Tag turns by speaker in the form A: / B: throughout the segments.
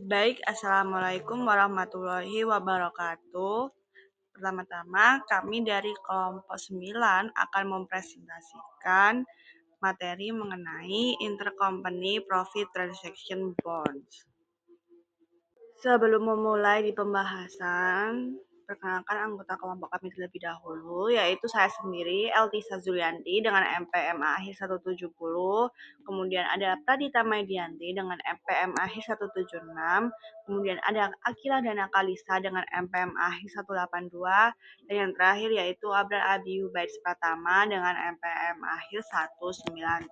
A: Baik, Assalamualaikum warahmatullahi wabarakatuh. Pertama-tama, kami dari kelompok 9 akan mempresentasikan materi mengenai Intercompany Profit Transaction Bonds. Sebelum memulai di pembahasan, perkenalkan anggota kelompok kami terlebih dahulu, yaitu saya sendiri, Eltisa Zulianti dengan MPMA akhir 170, kemudian ada Pradita Maidianti dengan MPMA akhir 176, kemudian ada Akila Dana Kalisa dengan MPMA akhir 182, dan yang terakhir yaitu Abrar Abi Ubaid Pratama dengan MPMA akhir 197.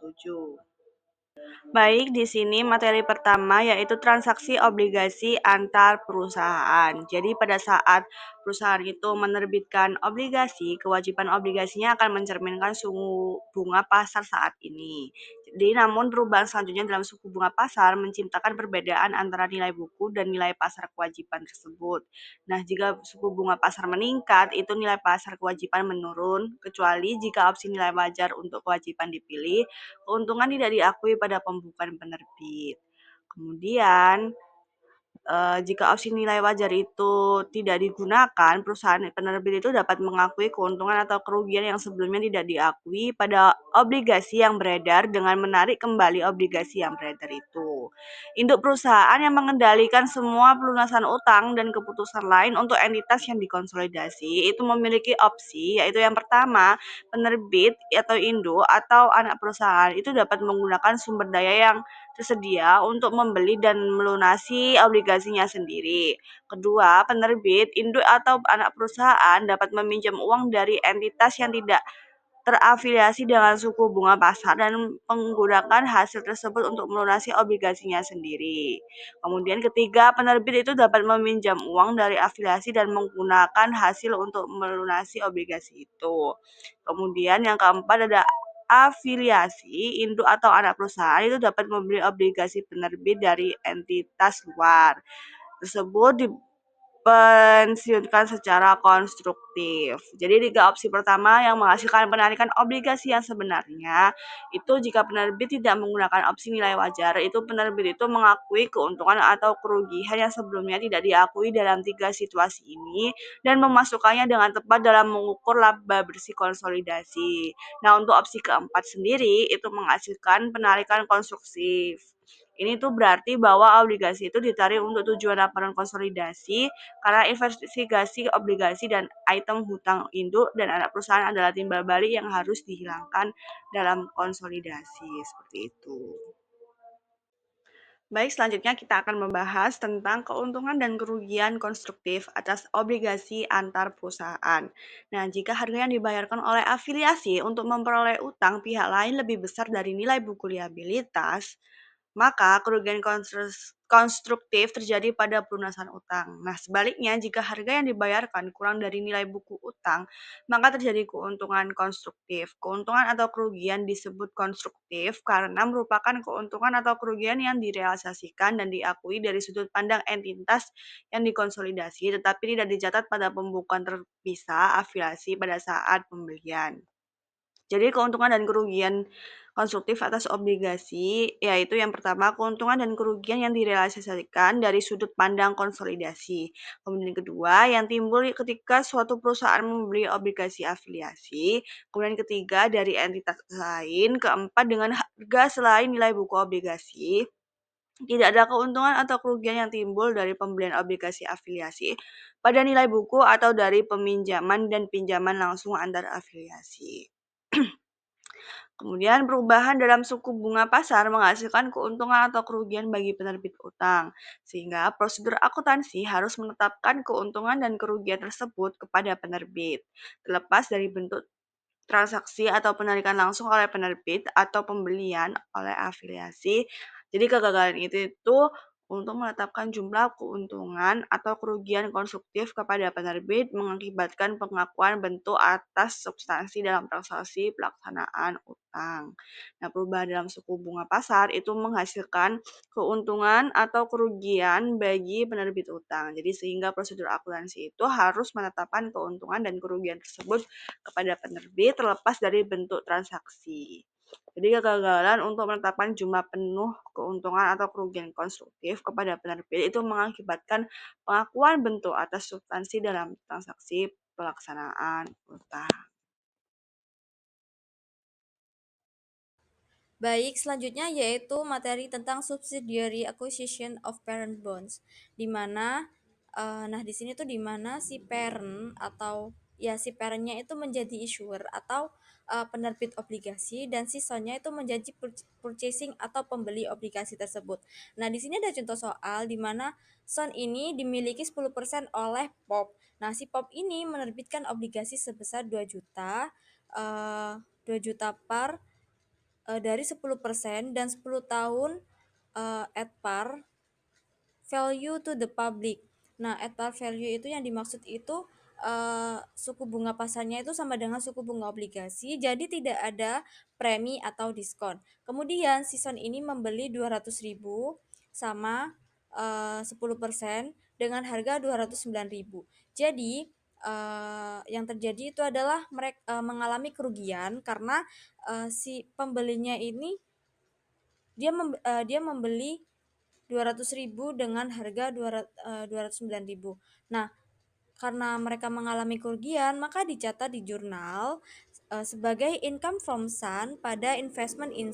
A: Baik, di sini materi pertama yaitu transaksi obligasi antar perusahaan. Jadi pada saat perusahaan itu menerbitkan obligasi, kewajiban obligasinya akan mencerminkan suku bunga pasar saat ini. Jadi namun perubahan selanjutnya dalam suku bunga pasar menciptakan perbedaan antara nilai buku dan nilai pasar kewajiban tersebut. Nah, jika suku bunga pasar meningkat, itu nilai pasar kewajiban menurun, kecuali jika opsi nilai wajar untuk kewajiban dipilih, keuntungan tidak diakui pada pembukuan penerbit. Kemudian, jika opsi nilai wajar itu tidak digunakan, perusahaan penerbit itu dapat mengakui keuntungan atau kerugian yang sebelumnya tidak diakui pada obligasi yang beredar dengan menarik kembali obligasi yang beredar itu. Induk perusahaan yang mengendalikan semua pelunasan utang dan keputusan lain untuk entitas yang dikonsolidasi itu memiliki opsi, yaitu yang pertama, penerbit atau induk atau anak perusahaan itu dapat menggunakan sumber daya yang tersedia untuk membeli dan melunasi obligasinya sendiri. Kedua, penerbit, induk atau anak perusahaan dapat meminjam uang dari entitas yang tidak terafiliasi dengan suku bunga pasar dan menggunakan hasil tersebut untuk melunasi obligasinya sendiri. Kemudian ketiga, penerbit itu dapat meminjam uang dari afiliasi dan menggunakan hasil untuk melunasi obligasi itu. Kemudian yang keempat ada afiliasi, induk atau anak perusahaan itu dapat membeli obligasi penerbit dari entitas luar tersebut dipensiunkan secara konstruktif. Jadi 3 opsi pertama yang menghasilkan penarikan obligasi yang sebenarnya itu jika penerbit tidak menggunakan opsi nilai wajar, itu penerbit itu mengakui keuntungan atau kerugian yang sebelumnya tidak diakui dalam 3 situasi ini dan memasukkannya dengan tepat dalam mengukur laba bersih konsolidasi. Nah, untuk opsi keempat sendiri itu menghasilkan penarikan konstruktif. Ini tuh berarti bahwa obligasi itu ditarik untuk tujuan laporan konsolidasi karena investigasi obligasi dan item hutang induk dan anak perusahaan adalah timbal balik yang harus dihilangkan dalam konsolidasi seperti itu. Baik, selanjutnya kita akan membahas tentang keuntungan dan kerugian konstruktif atas obligasi antar perusahaan. Nah, jika harga yang dibayarkan oleh afiliasi untuk memperoleh utang pihak lain lebih besar dari nilai buku liabilitas, maka kerugian konstruktif terjadi pada pelunasan utang. Nah, sebaliknya jika harga yang dibayarkan kurang dari nilai buku utang, maka terjadi keuntungan konstruktif. Keuntungan atau kerugian disebut konstruktif karena merupakan keuntungan atau kerugian yang direalisasikan dan diakui dari sudut pandang entitas yang dikonsolidasi, tetapi tidak dicatat pada pembukuan terpisah afiliasi pada saat pembelian. Jadi keuntungan dan kerugian konstruktif atas obligasi, yaitu yang pertama keuntungan dan kerugian yang direalisasikan dari sudut pandang konsolidasi. Kemudian kedua yang timbul ketika suatu perusahaan membeli obligasi afiliasi. Kemudian ketiga dari entitas lain. Keempat dengan harga selain nilai buku obligasi. Tidak ada keuntungan atau kerugian yang timbul dari pembelian obligasi afiliasi pada nilai buku atau dari peminjaman dan pinjaman langsung antar afiliasi. Kemudian perubahan dalam suku bunga pasar menghasilkan keuntungan atau kerugian bagi penerbit utang, sehingga prosedur akuntansi harus menetapkan keuntungan dan kerugian tersebut kepada penerbit, terlepas dari bentuk transaksi atau penarikan langsung oleh penerbit atau pembelian oleh afiliasi. Jadi kegagalan itu untuk menetapkan jumlah keuntungan atau kerugian konstruktif kepada penerbit mengakibatkan pengakuan bentuk atas substansi dalam transaksi pelaksanaan utang. Nah, perubahan dalam suku bunga pasar itu menghasilkan keuntungan atau kerugian bagi penerbit utang. Jadi sehingga prosedur akuntansi itu harus menetapkan keuntungan dan kerugian tersebut kepada penerbit terlepas dari bentuk transaksi. Jadi kegagalan untuk menetapkan jumlah penuh keuntungan atau kerugian konstruktif kepada penerbit itu mengakibatkan pengakuan bentuk atas substansi dalam transaksi pelaksanaan utang.
B: Baik, selanjutnya yaitu materi tentang subsidiary acquisition of parent bonds, di mana nah di sini tuh di mana si parent atau ya si parentnya itu menjadi issuer atau penerbit obligasi dan si sonnya itu menjadi purchasing atau pembeli obligasi tersebut. Nah, di sini ada contoh soal di mana son ini dimiliki 10% oleh POP. Nah, si POP ini menerbitkan obligasi sebesar 2 juta 2 juta par dari 10% dan 10 tahun at par value to the public. Nah, at par value itu yang dimaksud itu suku bunga pasarnya itu sama dengan suku bunga obligasi, jadi tidak ada premi atau diskon. Kemudian Sison ini membeli 200.000 sama 10% dengan harga 209.000. Jadi yang terjadi itu adalah mereka mengalami kerugian karena si pembelinya ini dia membeli 200.000 dengan harga 209.000. Nah, karena mereka mengalami kerugian, maka dicatat di jurnal sebagai income from Sun pada investment in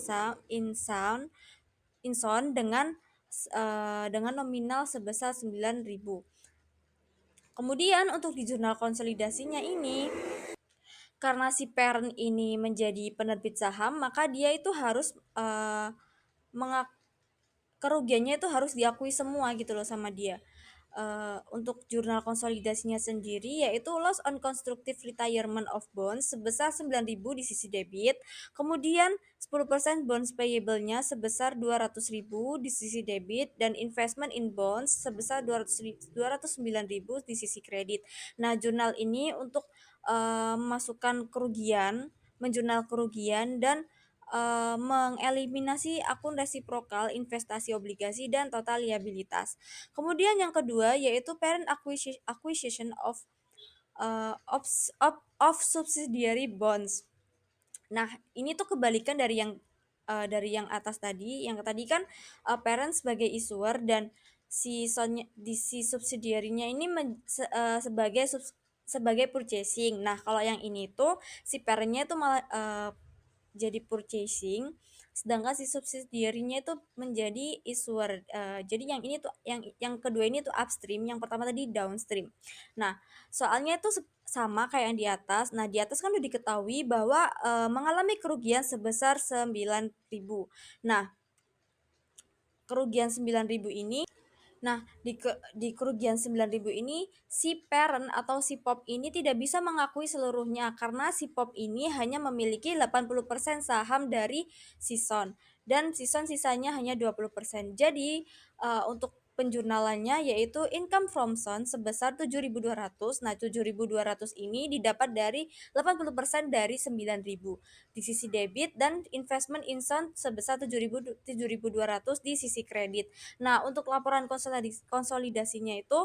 B: Sun dengan nominal sebesar 9.000. Kemudian untuk di jurnal konsolidasinya ini, karena si parent ini menjadi penerbit saham, maka dia itu harus mengak kerugiannya itu harus diakui semua gitu loh sama dia. Untuk jurnal konsolidasinya sendiri yaitu loss on constructive retirement of bonds sebesar 9.000 di sisi debit, kemudian 10% bonds payable-nya sebesar 200.000 di sisi debit dan investment in bonds sebesar 209.000 di sisi kredit. Nah, jurnal ini untuk memasukkan kerugian, menjurnal kerugian dan mengeliminasi akun resiprokal investasi obligasi dan total liabilitas. Kemudian yang kedua yaitu parent acquisition of subsidiary bonds. Nah, ini tuh kebalikan dari yang atas tadi. Yang tadi kan parent sebagai issuer dan si subsidiarinya ini sebagai purchasing. Nah, kalau yang ini tuh si parentnya tuh malah jadi purchasing, sedangkan si subsidiarinya itu menjadi issuer. Jadi yang ini tuh yang kedua ini tuh upstream, yang pertama tadi downstream. Nah, soalnya itu sama kayak yang di atas. Nah, di atas kan udah diketahui bahwa mengalami kerugian sebesar 9.000. Nah, kerugian 9.000 ini di kerugian 9.000 ini, si parent atau si POP ini tidak bisa mengakui seluruhnya karena si POP ini hanya memiliki 80% saham dari Sison dan Sison sisanya hanya 20%. Jadi, untuk penjurnalannya yaitu income from Son sebesar 7.200. Nah, 7.200 ini didapat dari 80% dari 9.000 di sisi debit dan investment in Son sebesar 7.200 di sisi kredit. Nah, untuk laporan konsolidasinya itu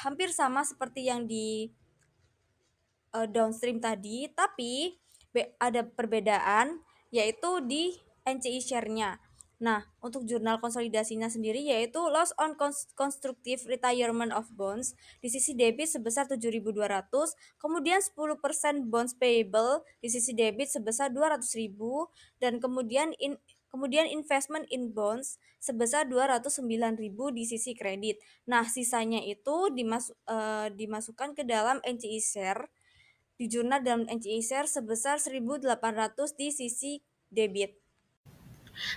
B: hampir sama seperti yang di downstream tadi, tapi ada perbedaan yaitu di NCI share-nya. Nah, untuk jurnal konsolidasinya sendiri yaitu loss on constructive retirement of bonds di sisi debit sebesar 7.200, kemudian 10% bonds payable di sisi debit sebesar 200.000 dan kemudian investment in bonds sebesar 209.000 di sisi kredit. Nah, sisanya itu dimasukkan ke dalam NCI share di jurnal dalam NCI share sebesar 1.800 di sisi debit.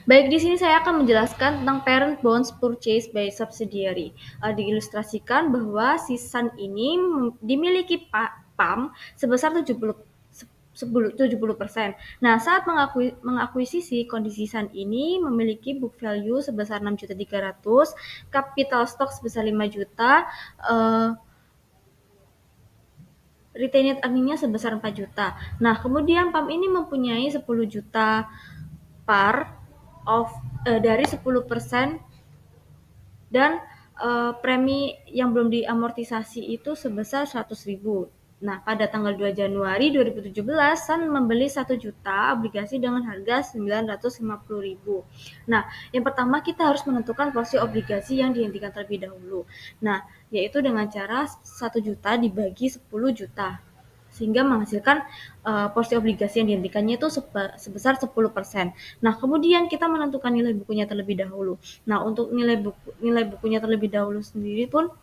B: Baik, di sini saya akan menjelaskan tentang parent bonds purchase by subsidiary. Diilustrasikan bahwa si Sun ini dimiliki PAM sebesar 70%. Nah, saat mengakuisisi kondisi Sun ini memiliki book value sebesar 6.300.000, capital stock sebesar 5 juta, retained earning-nya sebesar 4 juta. Nah, kemudian PAM ini mempunyai 10 juta par dari 10% dan premi yang belum diamortisasi itu sebesar 100.000. Nah, pada tanggal 2 Januari 2017, Sun membeli 1 juta obligasi dengan harga 950.000. Nah, yang pertama kita harus menentukan porsi obligasi yang dihentikan terlebih dahulu. Nah, yaitu dengan cara 1 juta dibagi 10 juta. Sehingga menghasilkan porsi obligasi yang dihentikannya itu sebesar 10%. Nah, kemudian kita menentukan nilai bukunya terlebih dahulu. Nah, untuk nilai bukunya terlebih dahulu sendiri pun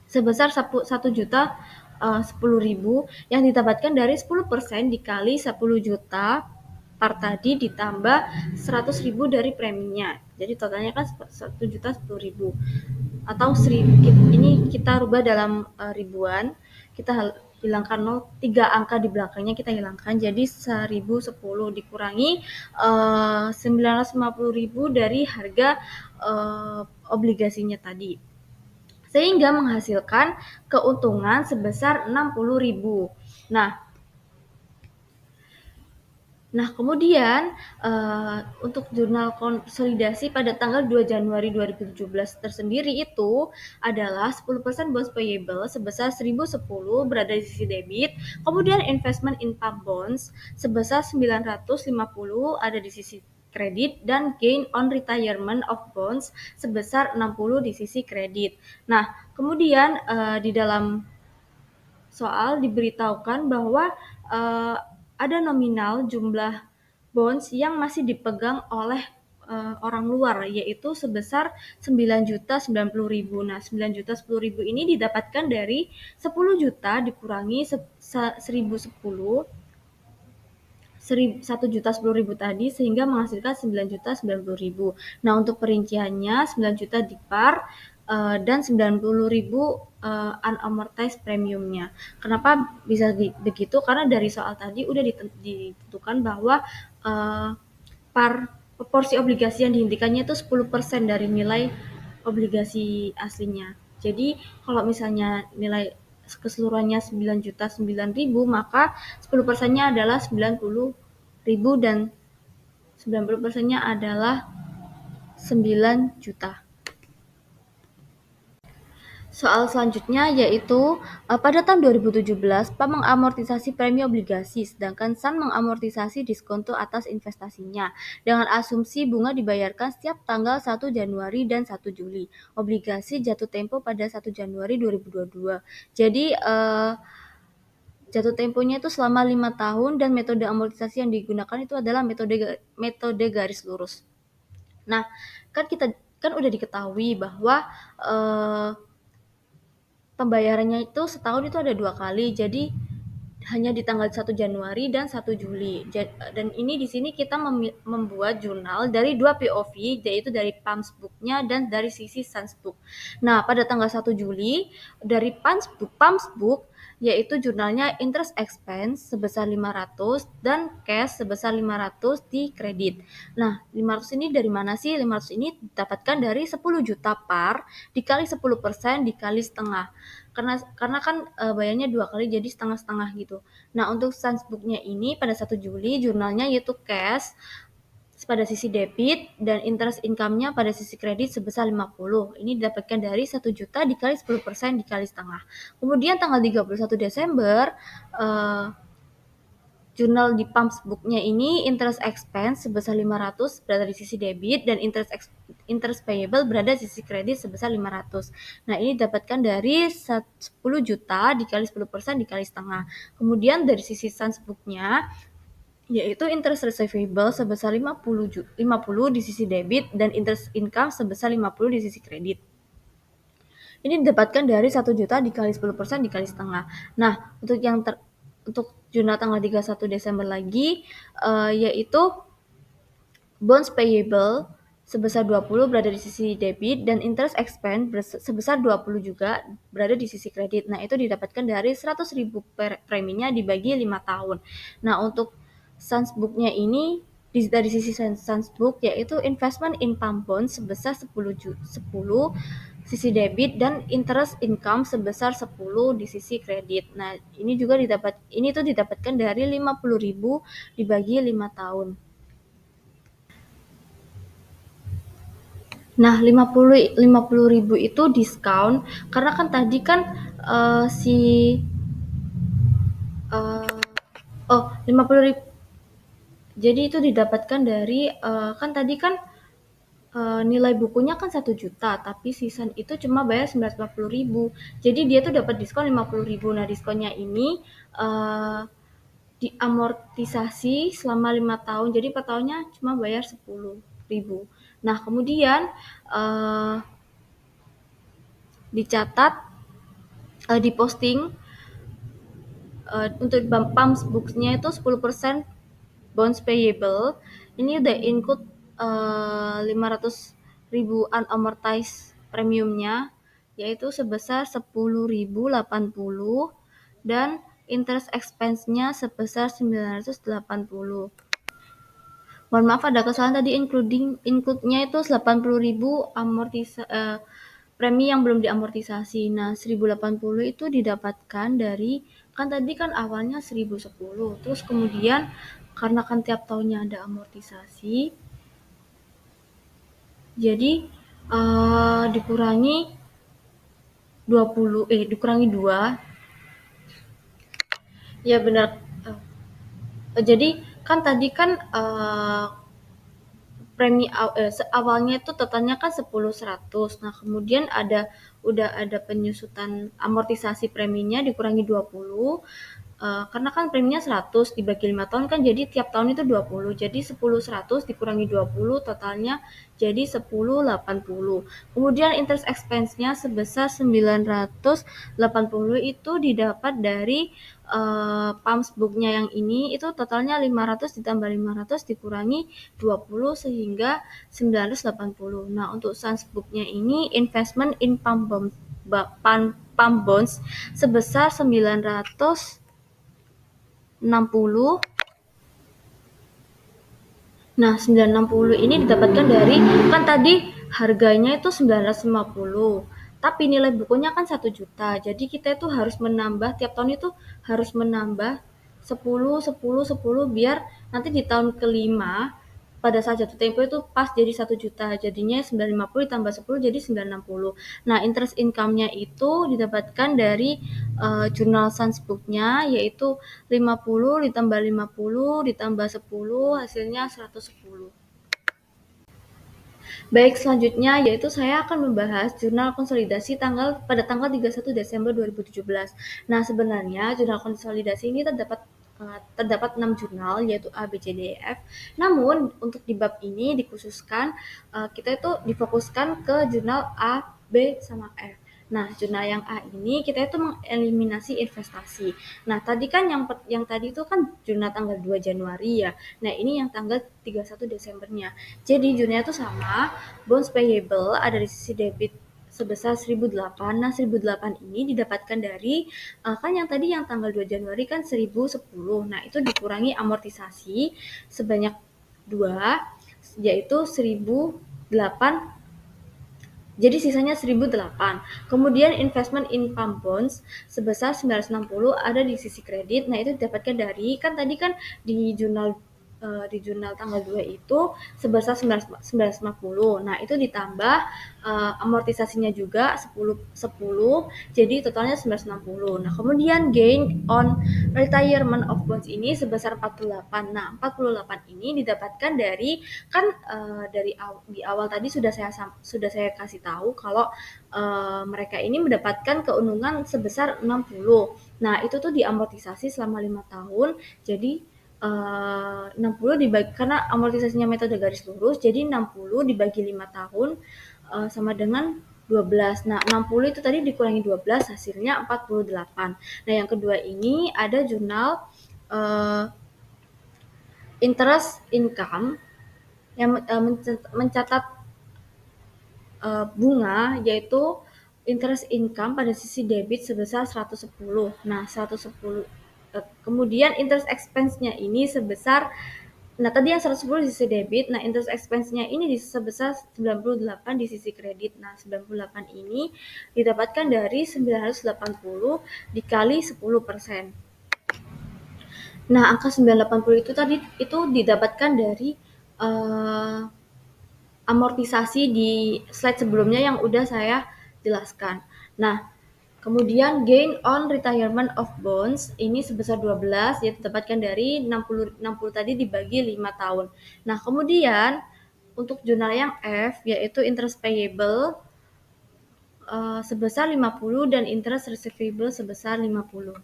B: sebesar 1 juta 10.000 yang didapatkan dari 10% dikali 10 juta par tadi ditambah 100.000 dari preminya. Jadi totalnya kan 1 juta 10.000 atau ini kita rubah dalam ribuan. Kita hilangkan 0, 3 angka di belakangnya kita hilangkan, jadi 1010 dikurangi 950.000 dari harga obligasinya tadi, sehingga menghasilkan keuntungan sebesar 60.000. Nah, kemudian untuk jurnal konsolidasi pada tanggal 2 Januari 2017 tersendiri itu adalah 10% bonds payable sebesar 1.010 berada di sisi debit, kemudian investment income bonds sebesar 950 ada di sisi kredit, dan gain on retirement of bonds sebesar 60 di sisi kredit. Nah, kemudian di dalam soal diberitahukan bahwa ada nominal jumlah bonds yang masih dipegang oleh orang luar, yaitu sebesar 9.090.000. Nah, 9.010.000 ini didapatkan dari 10 juta dikurangi 1.010, 1.010.000 tadi, sehingga menghasilkan 9.090.000. Nah, untuk perinciannya 9 juta di par dan 90.000 unamortized premiumnya. Kenapa bisa begitu? Karena dari soal tadi udah ditentukan bahwa par porsi obligasi yang dihentikannya itu 10% dari nilai obligasi aslinya. Jadi kalau misalnya nilai keseluruhannya 9.009.000, maka 10%-nya adalah 90.000 dan 90%-nya adalah 9 juta. Soal selanjutnya yaitu pada tahun 2017 PAM mengamortisasi premi obligasi, sedangkan Sun mengamortisasi diskonto atas investasinya dengan asumsi bunga dibayarkan setiap tanggal 1 Januari dan 1 Juli. Obligasi jatuh tempo pada 1 Januari 2022. Jadi jatuh temponya itu selama 5 tahun dan metode amortisasi yang digunakan itu adalah metode garis lurus. Nah, kan udah diketahui bahwa pembayarannya itu setahun itu ada 2 kali, jadi hanya di tanggal 1 Januari dan 1 Juli. Dan ini di sini kita membuat jurnal dari 2 POV, yaitu dari PAMS Book-nya dan dari sisi Suns Book. Nah, pada tanggal 1 Juli dari PAMS Book yaitu jurnalnya interest expense sebesar 500 dan cash sebesar 500 di kredit. Nah, 500 ini dari mana sih? 500 ini didapatkan dari 10 juta par dikali 10% dikali setengah. Karena kan bayarnya 2 kali jadi setengah-setengah gitu. Nah, untuk Sunsbook-nya ini pada 1 Juli jurnalnya yaitu cash pada sisi debit dan interest income-nya pada sisi kredit sebesar 50. Ini didapatkan dari 1 juta dikali 10% dikali setengah. Kemudian tanggal 31 Desember jurnal di PAMS Book-nya ini interest expense sebesar 500 berada di sisi debit dan interest payable berada di sisi kredit sebesar 500. Nah, ini didapatkan dari 10 juta dikali 10% dikali setengah. Kemudian dari sisi Suns Book-nya yaitu interest receivable sebesar 50 di sisi debit dan interest income sebesar 50 di sisi kredit. Ini didapatkan dari 1 juta dikali 10% dikali setengah. Nah, untuk jurnal tanggal 31 Desember lagi yaitu bonds payable sebesar 20 berada di sisi debit dan interest expense sebesar 20 juga berada di sisi kredit. Nah, itu didapatkan dari 100.000 preminya dibagi 5 tahun. Nah, untuk Sunsbook-nya ini dari sisi Sunsbook yaitu investment income bond sebesar 10 sisi debit dan interest income sebesar 10 di sisi kredit. Nah, ini tuh didapatkan dari 50.000 dibagi 5 tahun. Nah, 50.000 itu diskon karena kan tadi kan si Uh, oh, 50.000. Jadi itu didapatkan dari kan tadi kan nilai bukunya kan 1 juta, tapi season itu cuma bayar 950.000. Jadi dia tuh dapat diskon 50.000. Nah, diskonnya ini diamortisasi selama 5 tahun. Jadi per tahunnya cuma bayar 10.000. Nah, kemudian dicatat, diposting untuk pumps books-nya itu 10% bonds payable. Ini udah include 500.000 unamortized premiumnya, yaitu sebesar 10.080 dan interest expense-nya sebesar 980. Mohon maaf ada kesalahan tadi, include-nya itu 80.000 premi yang belum diamortisasi. Nah, 1080 itu didapatkan dari kan tadi kan awalnya 1010. Terus kemudian karena kan tiap tahunnya ada amortisasi, jadi dikurangi dikurangi 2. Ya benar. Jadi kan tadi kan premi awalnya itu totalnya kan 10.100. Nah, kemudian udah ada penyusutan amortisasi preminya dikurangi 20. Karena kan preminya 100 dibagi 5 tahun kan jadi tiap tahun itu 20. Jadi 10.100 dikurangi 20 totalnya jadi 10.80. Kemudian interest expense-nya sebesar 980 itu didapat dari pumps book-nya yang ini itu totalnya 500 ditambah 500 dikurangi 20 sehingga 980. Nah, untuk Sans book-nya ini investment in pump bonds sebesar 960. Nah, 960 ini didapatkan dari kan tadi harganya itu 950. Tapi nilai bukunya kan 1 juta. Jadi kita itu harus menambah tiap tahun itu harus menambah 10 10 10 biar nanti di tahun kelima pada saat jatuh tempo itu pas jadi 1 juta. Jadinya 950 ditambah 10 jadi 960. Nah, interest income-nya itu didapatkan dari jurnal Sunsbook-nya yaitu 50 ditambah 50 ditambah 10 hasilnya 110. Baik, selanjutnya yaitu saya akan membahas jurnal konsolidasi pada tanggal 31 Desember 2017. Nah, sebenarnya jurnal konsolidasi ini terdapat 6 jurnal yaitu A, B, C, D, E, F. Namun untuk di bab ini dikhususkan kita itu difokuskan ke jurnal A, B, sama F. Nah, jurnal yang A ini kita itu mengeliminasi investasi. Nah, tadi kan yang tadi itu kan jurnal tanggal 2 Januari ya. Nah, ini yang tanggal 31 Desembernya. Jadi jurnalnya itu sama, bonds payable ada di sisi debit sebesar 1.008. Nah, 1.008 ini didapatkan dari kan yang tadi yang tanggal 2 Januari kan 1.010. Nah, itu dikurangi amortisasi sebanyak 2 yaitu 1.008. Jadi sisanya 1.008. Kemudian investment income bonds sebesar 960 ada di sisi kredit. Nah, itu didapatkan dari kan tadi kan di jurnal tanggal 2 itu sebesar 950. Nah, itu ditambah amortisasinya juga 10 jadi totalnya 960. Nah, kemudian gain on retirement of bonds ini sebesar 48. Nah, 48 ini didapatkan dari kan di awal tadi sudah saya kasih tahu kalau mereka ini mendapatkan keuntungan sebesar 60. Nah, itu tuh diamortisasi selama 5 tahun. Jadi 60 dibagi karena amortisasinya metode garis lurus, jadi 60 dibagi 5 tahun sama dengan 12. Nah, 60 itu tadi dikurangi 12 hasilnya 48. Nah, yang kedua ini ada jurnal interest income yang mencatat bunga yaitu interest income pada sisi debit sebesar 110. Nah, 110 kemudian interest expense-nya ini sebesar tadi yang 110 di sisi debit, nah interest expense-nya ini sebesar 98 di sisi kredit. Nah, 98 ini didapatkan dari 980 dikali 10%. Nah, angka 980 itu tadi itu didapatkan dari amortisasi di slide sebelumnya yang udah saya jelaskan. Nah, Kemudian gain on retirement of bonds ini sebesar 12, yaitu didapatkan dari 60 tadi dibagi 5 tahun. Nah, kemudian untuk jurnal yang F yaitu interest payable sebesar 50 dan interest receivable sebesar 50.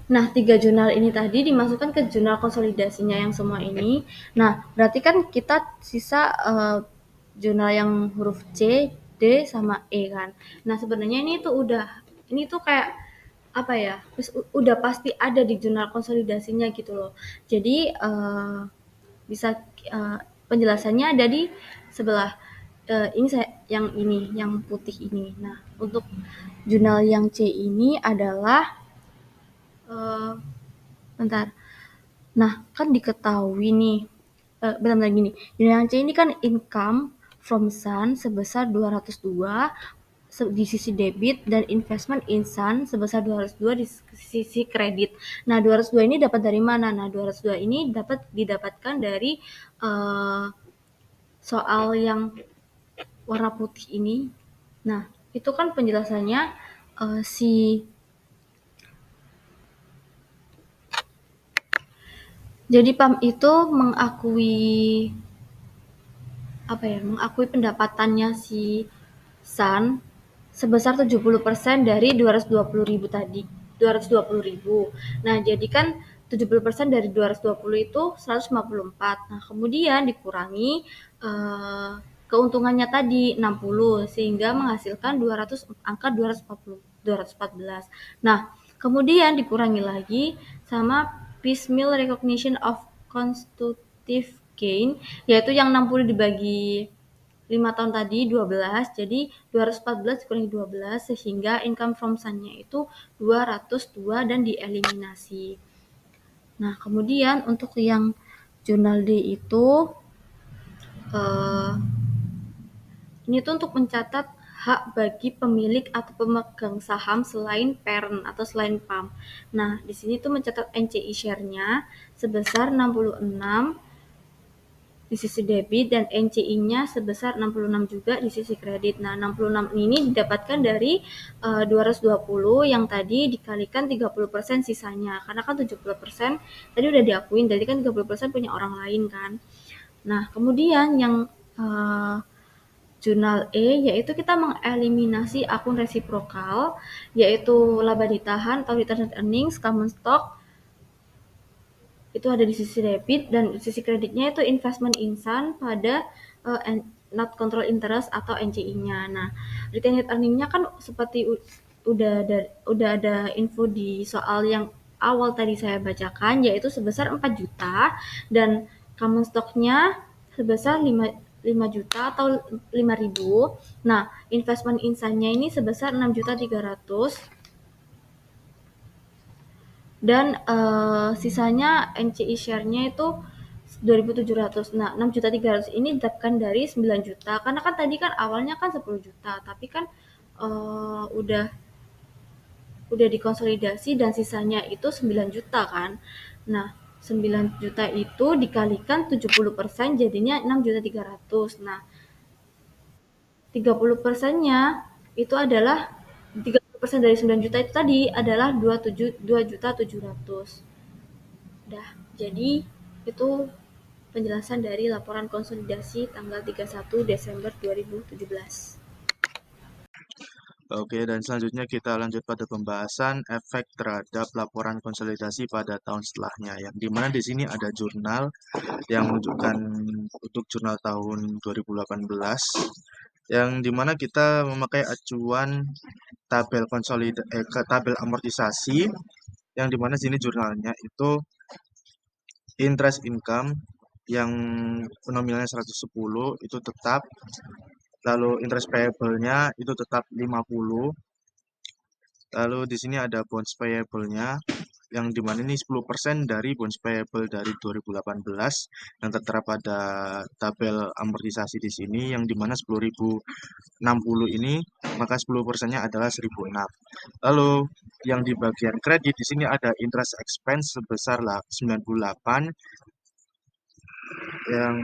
B: Nah, 3 jurnal ini tadi dimasukkan ke jurnal konsolidasinya yang semua ini. Nah, berarti kan kita sisa jurnal yang huruf C, D, sama E kan. Nah, sebenarnya ini tuh kayak apa ya? Udah pasti ada di jurnal konsolidasinya gitu loh. Jadi bisa penjelasannya ada di sebelah ini yang putih ini. Nah, untuk jurnal yang C ini adalah eh, bentar. Nah, kan diketahui nih, bentar lagi nih, yang C ini kan income from Sun sebesar 202 di sisi debit dan investment in Sun sebesar 202 di sisi kredit. Nah, 202 ini dapat dari mana? Nah, 202 ini didapatkan dari uh, soal yang warna putih ini. Nah, itu kan penjelasannya si jadi PAM itu mengakui pendapatannya si Sun sebesar 70% dari 220.000 tadi. 220.000. Nah, jadi kan 70% dari 220 itu 154. Nah, kemudian dikurangi keuntungannya tadi 60 sehingga menghasilkan 214. Nah, kemudian dikurangi lagi sama piecemeal recognition of constitutive gain, yaitu yang 60 dibagi 5 tahun tadi 12, jadi 214 dikurangi 12 sehingga income from Sun-nya itu 202 dan dieliminasi. Nah, kemudian untuk yang jurnal D itu eh, ini tuh untuk mencatat hak bagi pemilik atau pemegang saham selain parent atau selain PAM. Nah, di sini tuh mencatat NCI share-nya sebesar 66 di sisi debit dan NCI-nya sebesar 66 juga di sisi kredit. Nah, 66 ini didapatkan dari 220 yang tadi dikalikan 30% sisanya. Karena kan 70% tadi udah diakuin, jadi kan 30% punya orang lain kan. Nah, kemudian yang jurnal E yaitu kita mengeliminasi akun resiprokal yaitu laba ditahan atau retained earnings, common stock itu ada di sisi debit dan di sisi kreditnya itu investment insan pada not control interest atau NCI-nya. Nah, retained earning-nya kan seperti udah ada info di soal yang awal tadi saya bacakan yaitu sebesar 4 juta dan common stock-nya sebesar 5 juta atau 5.000. Nah, investment insannya ini sebesar 6.300.000 dan sisanya NCI share-nya itu 2.700. Nah, 6.300.000 ini didapatkan dari 9 juta. Karena kan tadi kan awalnya kan 10 juta, tapi kan udah dikonsolidasi dan sisanya itu 9 juta kan. Nah, 9 juta itu dikalikan 70% jadinya 6.300.000. Nah, 30%-nya itu adalah 30% dari 9 juta itu tadi adalah 2.700.000. Udah, jadi itu penjelasan dari laporan konsolidasi tanggal 31 Desember 2017.
C: Oke, dan selanjutnya kita lanjut pada pembahasan efek terhadap laporan konsolidasi pada tahun setelahnya. Yang dimana di sini ada jurnal yang menunjukkan untuk jurnal tahun 2018, yang dimana kita memakai acuan tabel amortisasi, yang dimana sini jurnalnya itu interest income yang nominalnya 110 itu tetap, lalu interest payable-nya itu tetap 50. Lalu di sini ada bonds payable-nya yang dimana ini 10% dari bonds payable dari 2018 yang tertera pada tabel amortisasi di sini, yang dimana 10.060 ini maka 10%-nya adalah 1.006. Lalu yang di bagian kredit di sini ada interest expense sebesar 98, yang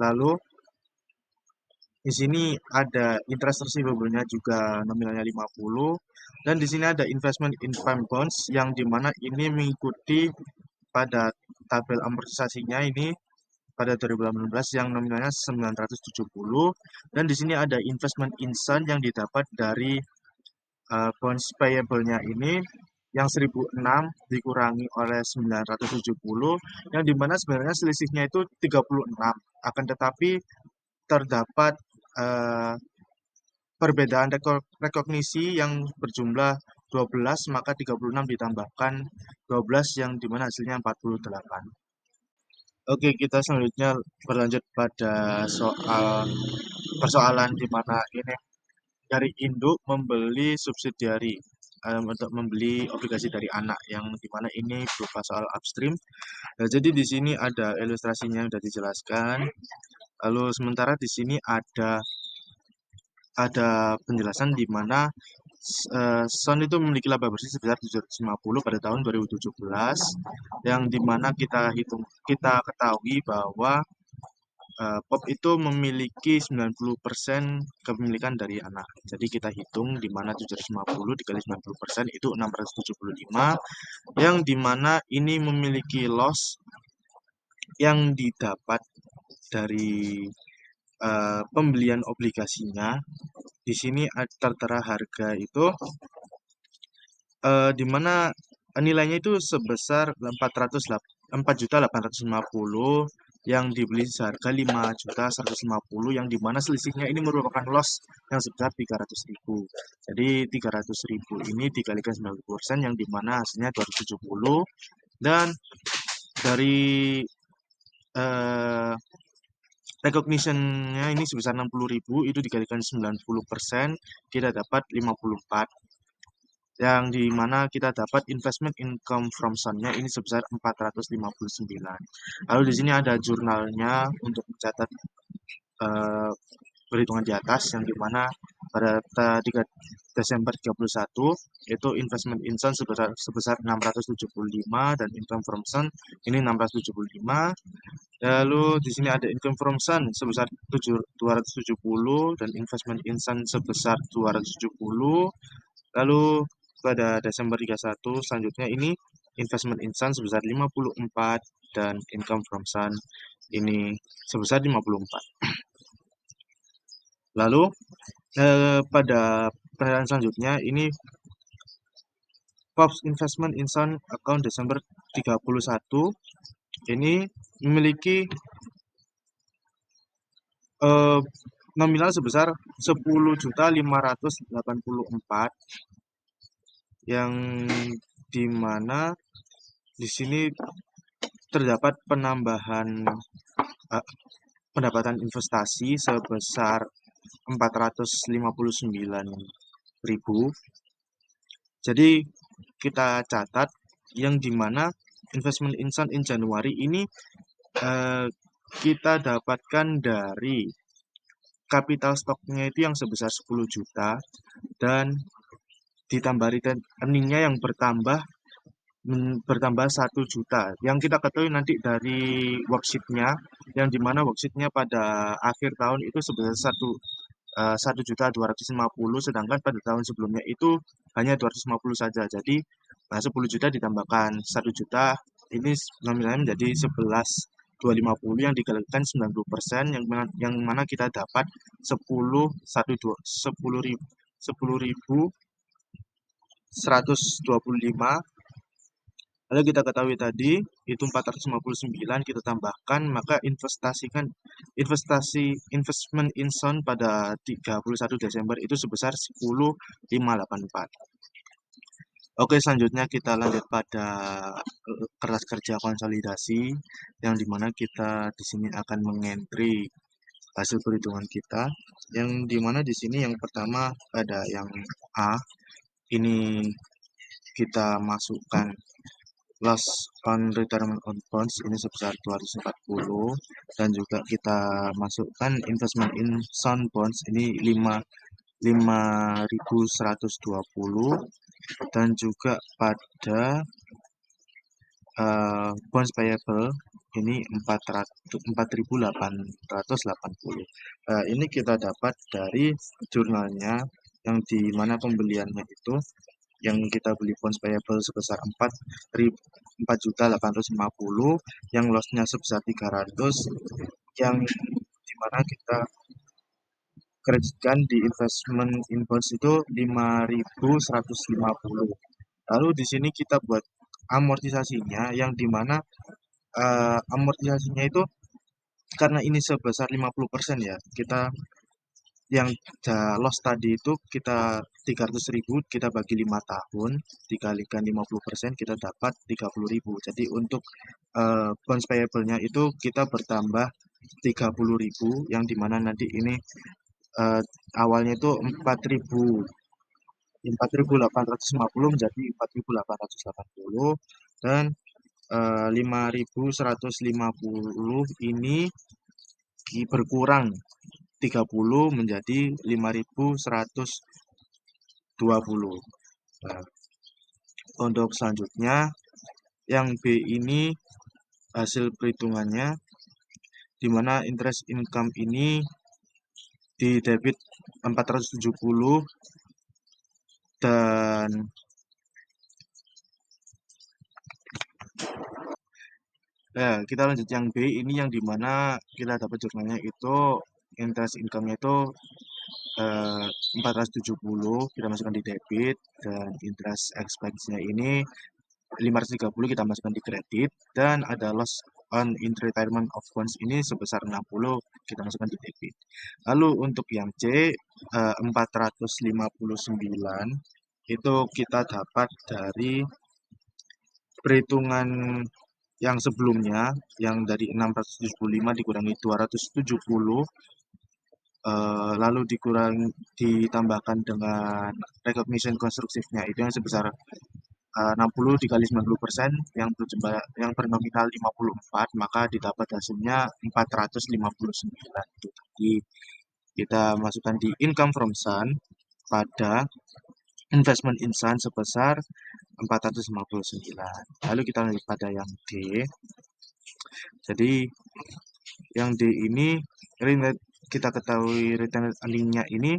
C: lalu Di sini ada interest receivable-nya juga nominalnya 50 dan di sini ada investment in prime bonds yang dimana ini mengikuti pada tabel amortisasinya ini pada 2018 yang nominalnya 970 dan di sini ada investment in Sun yang didapat dari bonds payable-nya ini yang 1006 dikurangi oleh 970 yang dimana sebenarnya selisihnya itu 36 akan tetapi terdapat eh, perbedaan rekognisi yang berjumlah 12 maka 36 ditambahkan 12 yang dimana hasilnya 48. Oke, kita selanjutnya berlanjut pada soal persoalan di mana ini dari induk membeli subsidiari untuk membeli obligasi dari anak yang dimana ini berupa soal upstream. Nah, jadi di sini ada ilustrasinya yang sudah dijelaskan. Lalu sementara di sini ada penjelasan di mana Sun itu memiliki laba bersih sebesar 750 pada tahun 2017 yang dimana kita ketahui bahwa POP itu memiliki 90% kepemilikan dari anak. Jadi kita hitung di mana 750 dikali 90% itu 675 yang dimana ini memiliki loss yang didapat dari pembelian obligasinya. Di sini tertera harga itu di mana nilainya itu sebesar 4.850 yang dibeli seharga 5.150 yang dimana selisihnya ini merupakan loss yang sebesar 300.000. Jadi 300.000 ini dikalikan 90% yang dimana hasilnya 270 dan dari eh, recognition-nya ini sebesar 60.000 itu dikalikan 90% kita dapat 54 yang dimana kita dapat investment income from Sun-nya ini sebesar 459. Lalu di sini ada jurnalnya untuk mencatat perhitungan di atas yang dimana pada 3 Desember 31 itu investment in Sun sebesar 675 dan income from Sun ini 675. Lalu di sini ada income from Sun sebesar 270 dan investment in Sun sebesar 270. Lalu pada Desember 31 selanjutnya ini investment in Sun sebesar 54 dan income from Sun ini sebesar 54. Lalu pada pernyataan selanjutnya ini Pops Investment in Sun account Desember 31 ini memiliki nominal sebesar 10.584 yang dimana di sini terdapat penambahan pendapatan investasi sebesar 459.000. Jadi kita catat yang dimana investment in Sun in Januari ini kita dapatkan dari capital stocknya itu yang sebesar 10 juta dan ditambah return earningnya yang bertambah 1 juta. Yang kita ketahui nanti dari worksheet-nya, yang dimana worksheet-nya pada akhir tahun itu sebesar 1.250.000, sedangkan pada tahun sebelumnya itu hanya 250 saja. Jadi 10 juta ditambahkan 1 juta, ini nominalnya menjadi 11.250 yang dikalikan 90% yang mana kita dapat 10.125. Lalu kita ketahui tadi itu 459 kita tambahkan maka investment in Sun pada 31 Desember itu sebesar 10.584. Oke, selanjutnya kita lanjut pada kertas kerja konsolidasi yang dimana kita di sini akan mengentry hasil perhitungan kita yang dimana di sini yang pertama ada yang A ini kita masukkan loss on retirement on bonds ini sebesar 240 dan juga kita masukkan investment in Sun bonds ini 5.120 dan juga pada bonds payable ini 4.880. Ini kita dapat dari jurnalnya yang di mana pembeliannya itu yang kita beli bonds payable sebesar 4.850, yang lossnya sebesar 300, yang dimana kita kreditkan di investment in bonds itu 5.150. Lalu di sini kita buat amortisasinya yang dimana amortisasinya itu karena ini sebesar 50% ya, kita yang loss tadi itu kita 300.000 kita bagi 5 tahun dikalikan 50% kita dapat 30.000. Jadi untuk bonds payable-nya itu kita bertambah 30.000 yang dimana nanti ini awalnya itu 4.850 menjadi 4.880, dan 5.150 ini berkurang 30 menjadi 5.120. Nah, untuk selanjutnya yang B ini hasil perhitungannya di mana interest income ini di debit 470, dan kita lanjut yang B ini yang dimana kita dapat jurnalnya itu interest income-nya itu 470 kita masukkan di debit, dan interest expense-nya ini 530 kita masukkan di kredit, dan ada loss on in retirement of bonds ini sebesar 60 kita masukkan di debit. Lalu untuk yang C 459 itu kita dapat dari perhitungan yang sebelumnya yang dari 675 dikurangi 270, lalu ditambahkan dengan recognition konstruktifnya itu yang sebesar 60 dikali 90% yang bernominal 54, maka didapat hasilnya 459. Itu tadi kita masukkan di income from Sun pada investment in Sun sebesar 459. Lalu kita lanjut pada yang D. Jadi yang D ini kita ketahui return earning-nya ini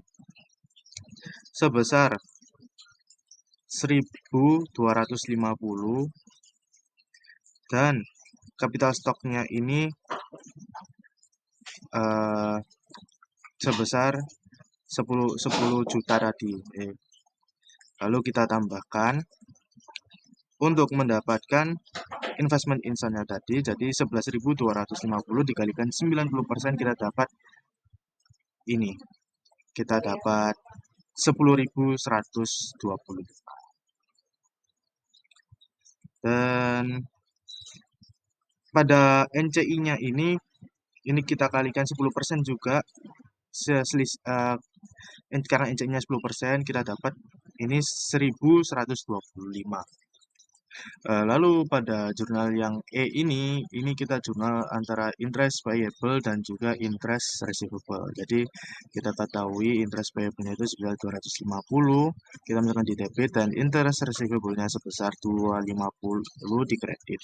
C: sebesar 1.250, dan capital stock-nya ini sebesar 10 juta tadi. Lalu kita tambahkan untuk mendapatkan investment insan-nya tadi, jadi 11.250 dikalikan 90% kita dapat ini. Kita dapat 10.120. Dan pada NCI-nya ini kita kalikan 10% juga, karena NCI-nya 10% kita dapat ini 1.125. Lalu pada jurnal yang E ini kita jurnal antara interest payable dan juga interest receivable. Jadi kita ketahui interest payable-nya itu sebesar 250, kita masukkan di debit, dan interest receivable-nya sebesar 250 di kredit.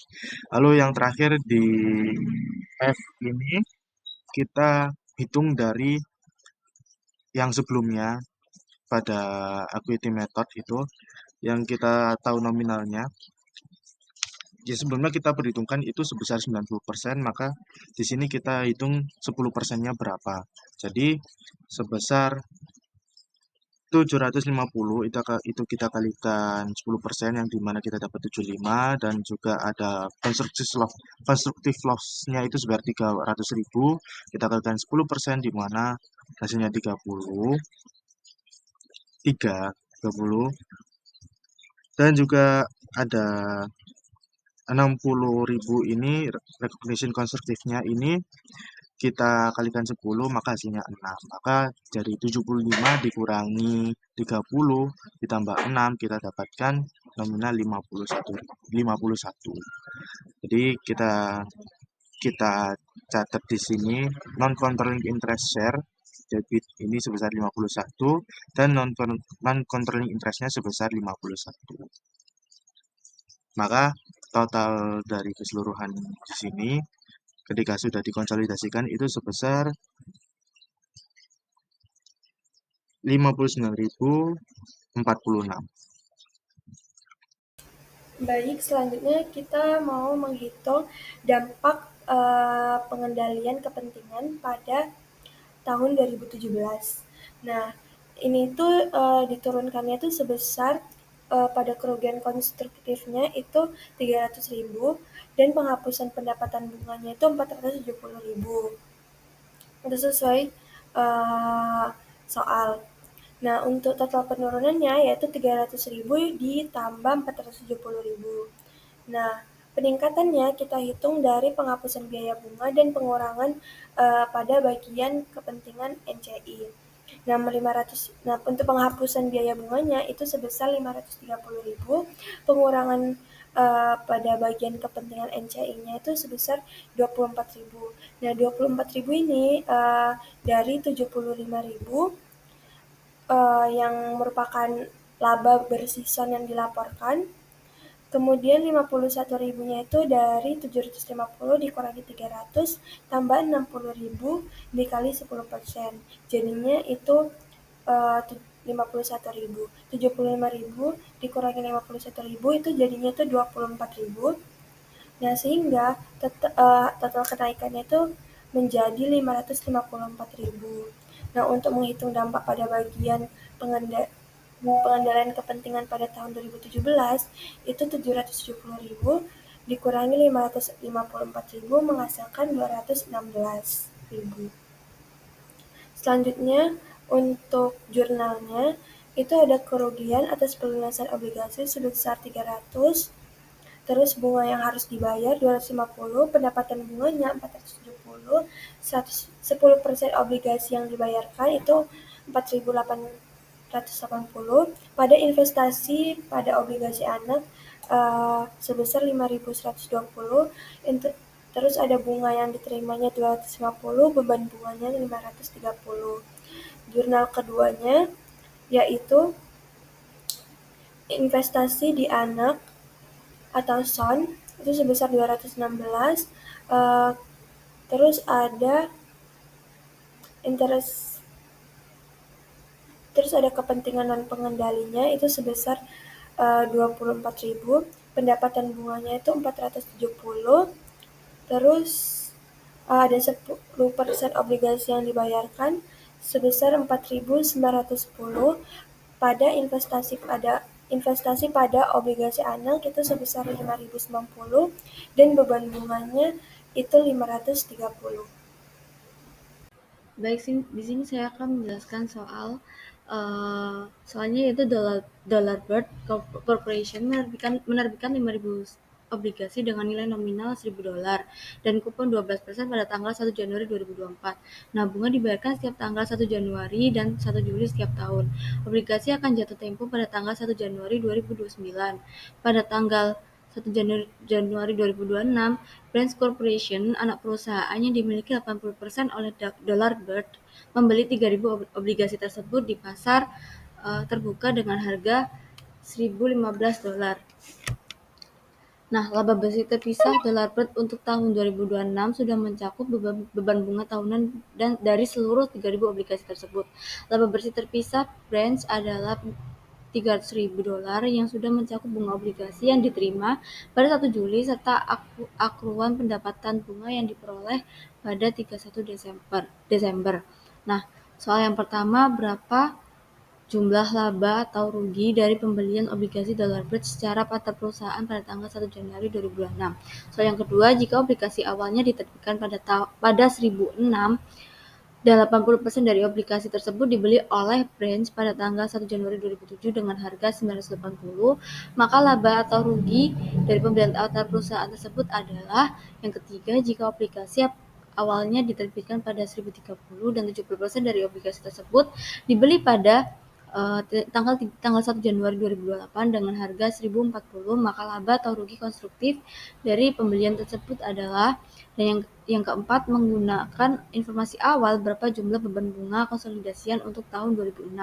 C: Lalu yang terakhir di F ini kita hitung dari yang sebelumnya pada equity method itu yang kita tahu nominalnya. Ya sebelumnya kita perhitungkan itu sebesar 90%, maka di sini kita hitung 10%-nya berapa. Jadi sebesar 750 itu kita kalikan 10% yang dimana kita dapat 75, dan juga ada constructive loss-nya itu sebesar 300.000, kita kalikan 10% dimana hasilnya 30, dan juga ada 60.000 ini recognition konstruktifnya ini kita kalikan 10 maka hasilnya 6. Maka dari 75 dikurangi 30 ditambah 6 kita dapatkan nominal 51. Jadi kita catat di sini non controlling interest share debit ini sebesar 51, dan non controlling interestnya sebesar 51. Maka total dari keseluruhan di sini ketika sudah dikonsolidasikan itu sebesar 59.046.
D: Baik, selanjutnya kita mau menghitung dampak pengendalian kepentingan pada tahun 2017. Nah, ini tuh diturunkannya tuh sebesar pada kerugian konstruktifnya itu 300.000 dan penghapusan pendapatan bunganya itu 470.000. Itu sesuai soal. Nah, untuk total penurunannya yaitu 300.000 ditambah 470.000. Nah, peningkatannya kita hitung dari penghapusan biaya bunga dan pengurangan pada bagian kepentingan NCI. Nah, untuk penghapusan biaya bunganya itu sebesar 530.000, pengurangan pada bagian kepentingan NCI-nya itu sebesar 24.000. Nah, 24.000 ini dari 75.000 yang merupakan laba bersison yang dilaporkan. Kemudian 51.000-nya itu dari 750 dikurangi 300 tambah 60.000 dikali 10%. Jadinya itu 51.000. 75.000 dikurangi 51.000 itu jadinya itu 24.000. Nah, sehingga total kenaikannya itu menjadi 554.000. Nah, untuk menghitung dampak pada bagian pengendalian kepentingan pada tahun 2017 itu 770.000 dikurangi 554.000 menghasilkan 216.000. Selanjutnya untuk jurnalnya itu ada kerugian atas pelunasan obligasi sebesar 300, terus bunga yang harus dibayar 250, pendapatan bunganya 470, 10% obligasi yang dibayarkan itu 4.880, pada investasi pada obligasi anak sebesar 5.120, terus ada bunga yang diterimanya 250, beban bunganya 530. Jurnal keduanya yaitu investasi di anak atau SON itu sebesar 216, terus ada interest, terus ada kepentingan non pengendalinya itu sebesar 24.000, pendapatan bunganya itu 470, terus ada 10% obligasi yang dibayarkan sebesar 4.910, pada investasi pada obligasi anak itu sebesar 5.090 dan beban bunganya itu 530.
B: Baik, di sini saya akan menjelaskan soalnya yaitu Dollar Bird Corporation menerbitkan 5.000 obligasi dengan nilai nominal $1.000 dan kupon 12% pada tanggal 1 Januari 2024. Nah, bunga dibayarkan setiap tanggal 1 Januari dan 1 Juli setiap tahun. Obligasi akan jatuh tempo pada tanggal 1 Januari 2029. Pada tanggal 1 Januari 2026, Brands Corporation, anak perusahaan yang dimiliki 80% oleh Dollar-Bird, membeli 3.000 obligasi tersebut di pasar terbuka dengan harga $1.015. Nah, laba bersih terpisah Dollar-Bird untuk tahun 2026 sudah mencakup beban bunga tahunan dan dari seluruh 3.000 obligasi tersebut. Laba bersih terpisah Brands adalah $300.000 yang sudah mencakup bunga obligasi yang diterima pada 1 Juli serta akruan pendapatan bunga yang diperoleh pada 31 Desember. Nah, soal yang pertama, berapa jumlah laba atau rugi dari pembelian obligasi Dollar-Bird secara antar perusahaan pada tanggal 1 Januari 2026. Soal yang kedua, jika obligasi awalnya diterbitkan pada 1006, dan 80% dari obligasi tersebut dibeli oleh Brands pada tanggal 1 Januari 2007 dengan harga 980, maka laba atau rugi dari pembelian antar perusahaan tersebut adalah yang ketiga, jika obligasi awalnya diterbitkan pada 1030 dan 70% dari obligasi tersebut dibeli pada tanggal 1 Januari 2028 dengan harga 1040, maka laba atau rugi konstruktif dari pembelian tersebut adalah, dan yang keempat, menggunakan informasi awal berapa jumlah beban bunga konsolidasian untuk tahun 2006.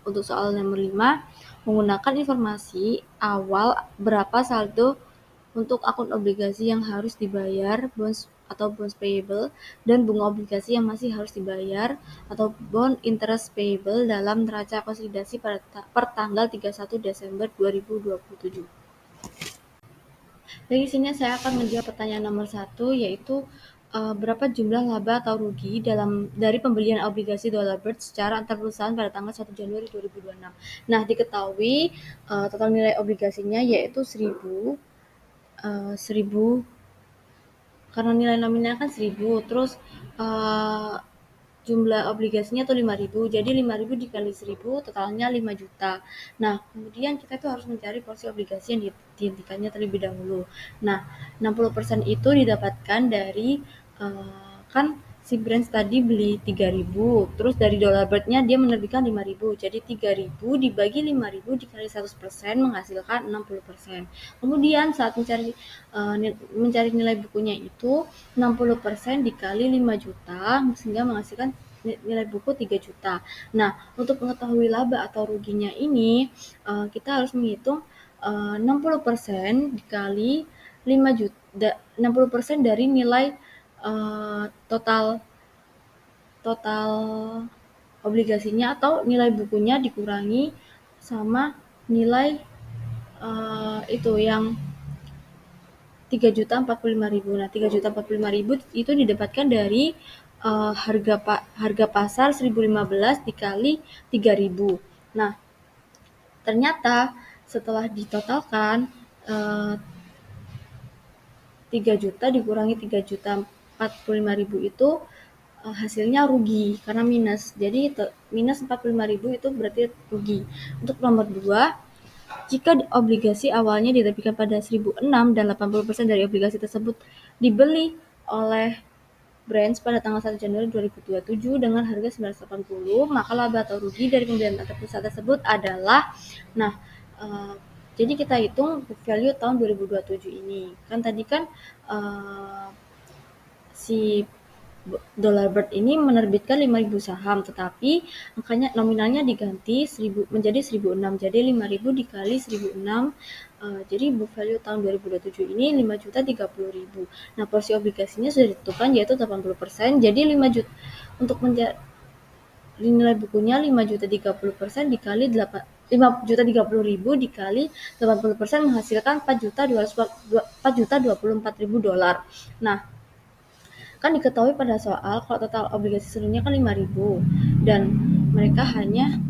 B: Untuk soal nomor 5, menggunakan informasi awal berapa saldo untuk akun obligasi yang harus dibayar, bonds atau bonds payable, dan bunga obligasi yang masih harus dibayar, atau bond interest payable dalam neraca konsolidasi per tanggal 31 Desember 2027. Dari sini saya akan menjawab pertanyaan nomor 1, yaitu berapa jumlah laba atau rugi dari pembelian obligasi dollar bird secara antar perusahaan pada tanggal 1 Januari 2026. Nah, diketahui total nilai obligasinya yaitu 1000 karena nilai nominalnya kan 1000, terus jumlah obligasinya tuh 5.000, jadi 5.000 dikali 1000 totalnya 5 juta. Nah, kemudian kita itu harus mencari porsi obligasi yang dihentikannya terlebih dahulu. Nah, 60% itu didapatkan dari kan si Brands tadi beli 3.000, terus dari dollar bird-nya dia menerbitkan 5.000, jadi 3.000 dibagi 5.000 dikali 100% menghasilkan 60%. Kemudian saat mencari nilai bukunya itu 60% dikali 5 juta sehingga menghasilkan nilai buku 3 juta. Nah, untuk mengetahui laba atau ruginya ini kita harus menghitung 60% dikali 5 juta, 60% dari nilai total obligasinya atau nilai bukunya dikurangi sama nilai itu yang 3.045.000. Nah, 3.045.000 itu didapatkan dari harga pasar 1.015 dikali 3.000. Nah, ternyata setelah ditotalkan 3 juta dikurangi 3.045.000 itu hasilnya rugi karena minus. Jadi minus 45.000 itu berarti rugi. Untuk nomor 2, jika obligasi awalnya diterbitkan pada 1006 dan 80% dari obligasi tersebut dibeli oleh Brands pada tanggal 1 Januari 2027 dengan harga 980, maka laba atau rugi dari pembelian antar perusahaan tersebut adalah, nah, jadi kita hitung book value tahun 2027 ini. Kan tadi kan si dollar bird ini menerbitkan 5.000 saham, tetapi angkanya nominalnya diganti menjadi 1.006, jadi 5.000 dikali 1.006, jadi book value tahun 2027 ini 5.030.000. Nah, porsi obligasinya sudah ditentukan yaitu 80%, jadi 5 juta untuk nilai bukunya 5.030% dikali 5.030.000 dikali 80% menghasilkan 4.024.000 dolar. Nah, kan diketahui pada soal kalau total obligasi seluruhnya kan 5.000 dan mereka hanya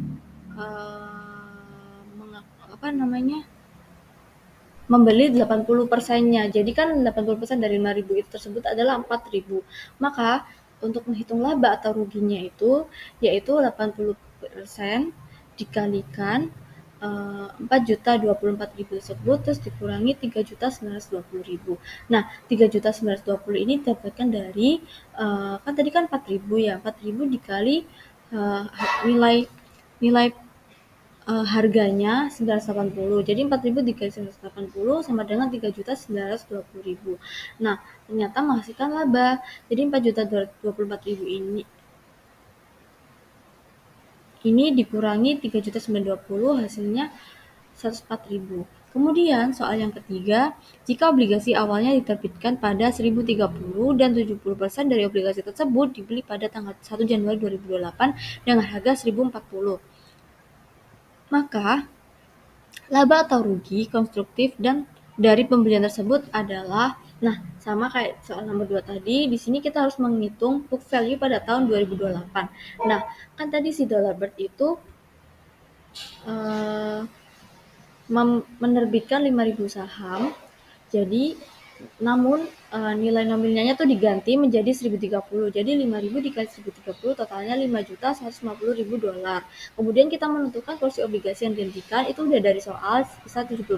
B: membeli 80%-nya. Jadi kan 80% dari 5.000 itu tersebut adalah 4.000. Maka untuk menghitung laba atau ruginya itu yaitu 80% dikalikan 4.024.000 tersebut terus dikurangi 3.920.000. Nah, 3.920 ini didapatkan dari kan tadi kan 4.000 ya. 4.000 dikali nilai harganya 980. Jadi 4.000 dikali 980 sama dengan 3.920.000. Nah, ternyata menghasilkan laba. Jadi 4.024.000 ini dikurangi 3.920 hasilnya 104.000. Kemudian soal yang ketiga, jika obligasi awalnya diterbitkan pada 1030 dan 70% dari obligasi tersebut dibeli pada tanggal 1 Januari 2028 dengan harga 1040. Maka laba atau rugi konstruktif dan dari pembelian tersebut adalah, nah, sama kayak soal nomor 2 tadi, di sini kita harus menghitung book value pada tahun 2028. Nah, kan tadi si dollar bird itu menerbitkan 5.000 saham. Jadi namun nilai nominalnya tuh diganti menjadi 1.030. Jadi 5.000 dikali 1.030 totalnya 5.150.000 dolar. Kemudian kita menentukan porsi obligasi yang dihentikan itu udah dari soal bisa 70%.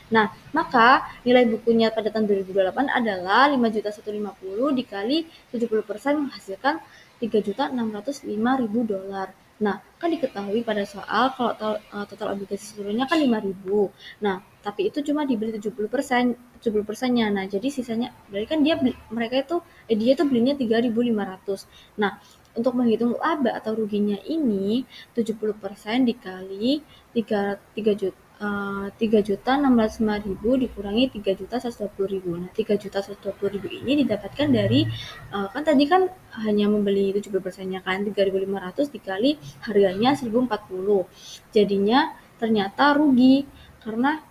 B: Nah, maka nilai bukunya pada tahun 2028 adalah 5.150 dikali 70% menghasilkan 3.605.000 dolar. Nah, kan diketahui pada soal kalau total obligasi seluruhnya kan 5.000. Nah, tapi itu cuma dibeli 70%-nya. Nah, jadi sisanya berarti kan dia itu belinya 3.500. Nah, untuk menghitung laba atau ruginya ini 70% dikali 3 juta 3.605.000 dikurangi 3.120.000. Nah, 3.120.000 ini didapatkan dari kan tadi kan hanya membeli 70%-nya kan, 3.500 dikali harganya 1.040. Jadinya ternyata rugi karena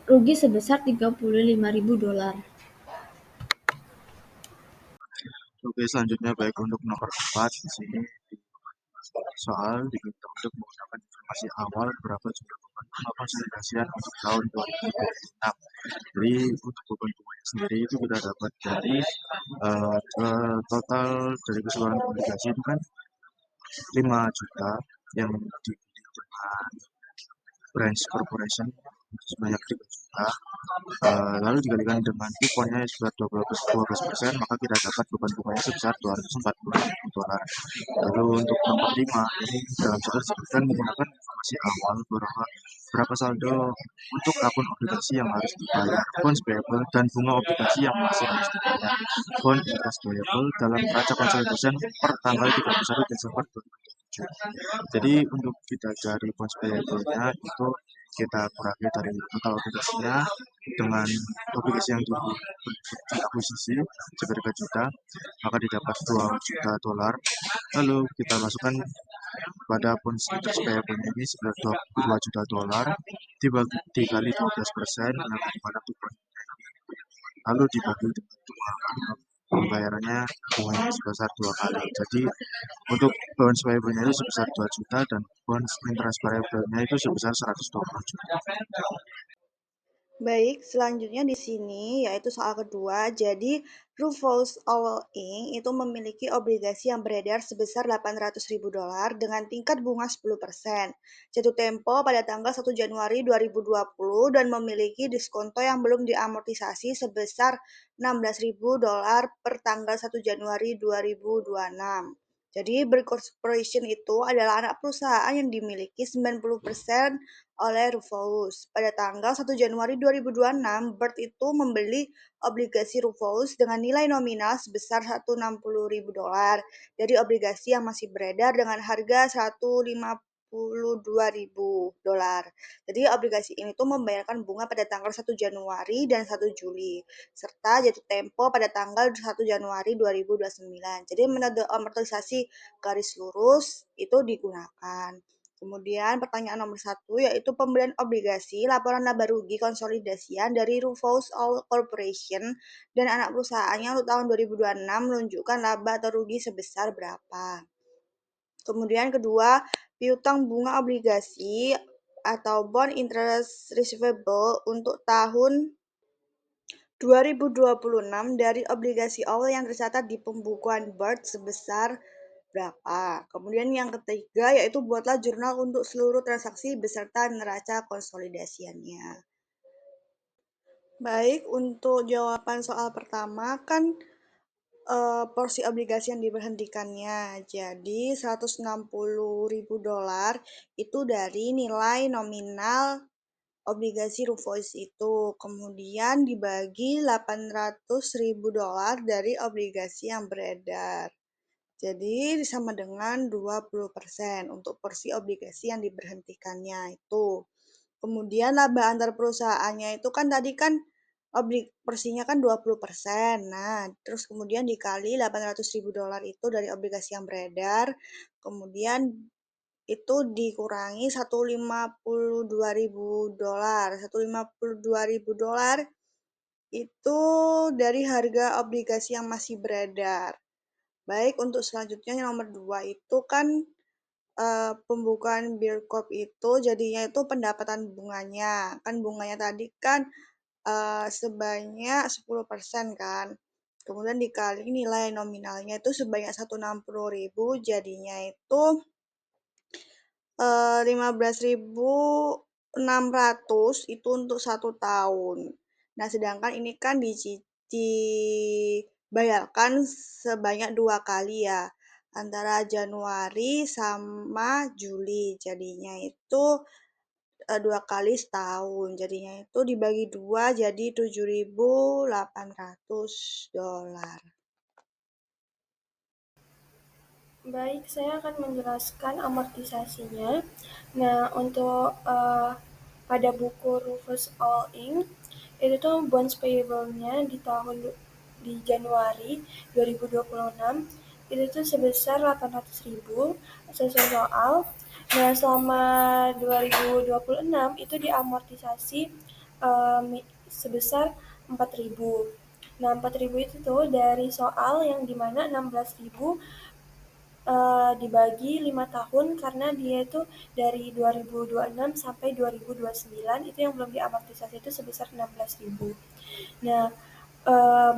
B: rugi sebesar 35.000 dolar.
C: Oke, selanjutnya baik untuk nomor 4 di sini soal diminta untuk menggunakan informasi awal berapa jumlah beban bunga konsolidasian untuk tahun 2026. Jadi untuk beban bunganya sendiri itu kita dapat dari total dari keseluruhan obligasi itu kan 5 juta yang dibeli dengan branch corporation sebanyak 3 juta. Lalu dikalikan dengan kuponnya sebesar 12%, maka kita dapat beban bunganya sebesar 240.000 dolar. Lalu untuk nomor 5 ini dalam soal disebutkan menggunakan informasi awal berapa saldo untuk akun obligasi yang harus dibayar, bonds payable, dan bunga obligasi yang masih harus dibayar, bond interest payable dalam neraca konsolidasian per tanggal 31 Desember 2027. Jadi untuk kita cari bonds payable-nya itu kita kurangi dari total obligasinya dengan obligasi yang diakuisisi sekitar 3 juta, maka didapat 2 juta dolar. Lalu kita masukkan pada bonds interest payable ini sekitar 2 juta dolar dikali 12%, di mana kupon lalu dibagi dengan 2 pembayarannya bunganya sebesar 2 kali. Jadi untuk bonds payable-nya itu sebesar 2 juta dan bonds interest payable-nya itu sebesar 120 juta.
A: Baik, selanjutnya di sini yaitu soal kedua. Jadi, Rufus Owl Inc. itu memiliki obligasi yang beredar sebesar 800.000 dolar dengan tingkat bunga 10%. Jatuh tempo pada tanggal 1 Januari 2020 dan memiliki diskonto yang belum diamortisasi sebesar 16.000 dolar per tanggal 1 Januari 2026. Jadi, Bird Corporation itu adalah anak perusahaan yang dimiliki 90% oleh Rufus. Pada tanggal 1 Januari 2026, Bird itu membeli obligasi Rufus dengan nilai nominal sebesar 160.000 dolar dari obligasi yang masih beredar dengan harga 152.000 dolar. Jadi obligasi ini tuh membayarkan bunga pada tanggal 1 Januari dan 1 Juli serta jatuh tempo pada tanggal 1 Januari 2029. Jadi metode amortisasi garis lurus itu digunakan. Kemudian pertanyaan nomor 1 yaitu pembelian obligasi laporan laba rugi konsolidasian dari Rufus Oil Corporation dan anak perusahaannya untuk tahun 2026 menunjukkan laba atau rugi sebesar berapa. Kemudian kedua, piutang bunga obligasi atau bond interest receivable untuk tahun 2026 dari obligasi awal yang tercatat di pembukuan Bird sebesar berapa. Kemudian yang ketiga yaitu buatlah jurnal untuk seluruh transaksi beserta neraca konsolidasiannya. Baik, untuk jawaban soal pertama kan porsi obligasi yang diberhentikannya. Jadi 160.000 dolar itu dari nilai nominal obligasi Rufus itu. Kemudian dibagi 800.000 dolar dari obligasi yang beredar. Jadi sama dengan 20% untuk porsi obligasi yang diberhentikannya itu. Kemudian laba antar perusahaannya itu kan tadi kan porsinya kan 20%. Nah, terus kemudian dikali 800.000 dolar itu dari obligasi yang beredar. Kemudian itu dikurangi 152.000 dolar. 152.000 dolar itu dari harga obligasi yang masih beredar. Baik, untuk selanjutnya yang nomor 2 itu kan pembukaan Bircorp itu jadinya itu pendapatan bunganya. Kan bunganya tadi kan sebanyak 10% kan. Kemudian dikali nilai nominalnya itu sebanyak 160.000 jadinya itu 15.600 itu untuk 1 tahun. Nah, sedangkan ini kan dibayarkan sebanyak 2 kali ya, antara Januari sama Juli. Jadinya itu 2 kali setahun. Jadinya itu dibagi 2 jadi 7.800 dolar.
D: Baik, saya akan menjelaskan amortisasinya. Nah, untuk pada buku Rufus All Inc. itu tuh bonds payable-nya di Januari 2026 itu tuh sebesar 800.000 sesuai soal. Nah, selama 2026 itu diamortisasi sebesar 4.000. Nah, 4.000 itu tuh dari soal yang dimana 16.000 dibagi 5 tahun karena dia itu dari 2026 sampai 2029 itu yang belum diamortisasi itu sebesar 16.000. Nah,